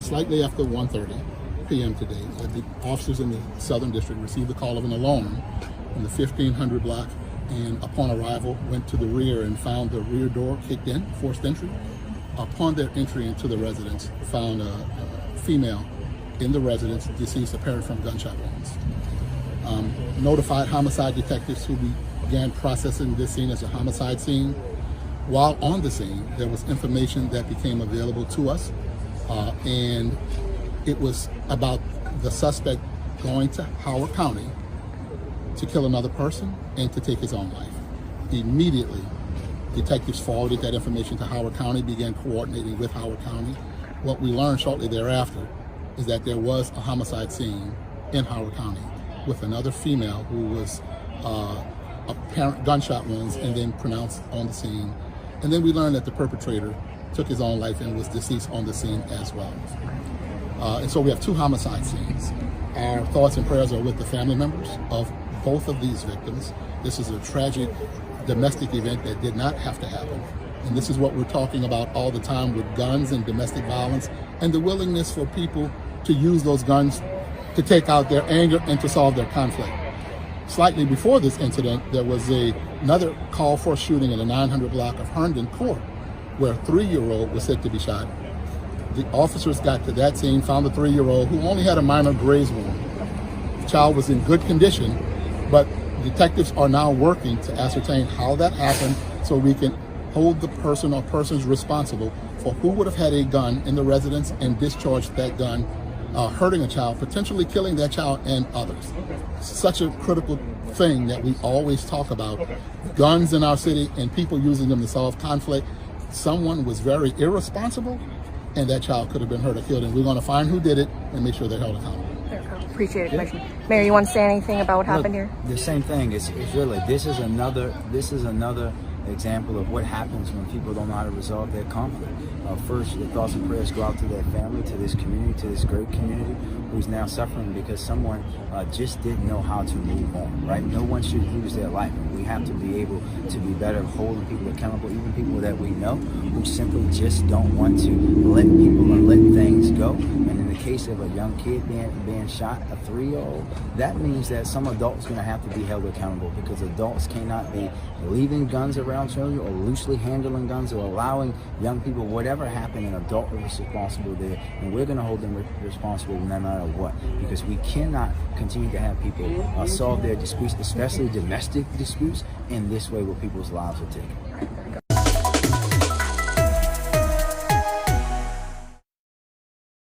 slightly after 1:30 p.m. today, the officers in the Southern District received the call of an alarm in the 1500 block, and upon arrival went to the rear and found the rear door kicked in, forced entry. Upon their entry into the residence, found a female in the residence, deceased apparent from gunshot wounds. Notified homicide detectives who began processing this scene as a homicide scene. While on the scene, there was information that became available to us, and it was about the suspect going to Howard County to kill another person and to take his own life. Immediately, detectives forwarded that information to Howard County, began coordinating with Howard County. What we learned shortly thereafter is that there was a homicide scene in Howard County with another female who was apparent gunshot wounds and then pronounced on the scene. And then we learned that the perpetrator took his own life and was deceased on the scene as well. And so we have two homicide scenes. Our thoughts and prayers are with the family members of both of these victims. This is a tragic domestic event that did not have to happen. And this is what we're talking about all the time with guns and domestic violence, and the willingness for people to use those guns to take out their anger and to solve their conflict. Slightly before this incident, there was another call for a shooting in the 900 block of Herndon Court, where a 3-year-old was said to be shot. The officers got to that scene, found the 3-year-old who only had a minor graze wound. The child was in good condition, but detectives are now working to ascertain how that happened so we can hold the person or persons responsible for who would have had a gun in the residence and discharged that gun, hurting a child, potentially killing that child and others. Such a critical thing that we always talk about, guns in our city and people using them to solve conflict. Someone was very irresponsible and that child could have been hurt or killed, and we're going to find who did it and make sure they're held accountable. Appreciate it, Commissioner. Mayor, you want to say anything about what happened here? The same thing. It's really, this is another example of what happens when people don't know how to resolve their conflict. First, the thoughts and prayers go out to their family, to this community, to this great community who's now suffering because someone just didn't know how to move on, right? No one should lose their life. We have to be able to be better holding people accountable, even people that we know who simply just don't want to let people and let things go. And in the case of a young kid being shot, a 3-year-old, that means that some adults are going to have to be held accountable, because adults cannot be leaving guns around children or loosely handling guns or allowing young people, whatever happened, an adult is responsible there, and we're going to hold them responsible no matter what, because we cannot continue to have people solve their disputes, especially domestic disputes, in this way where people's lives are taken.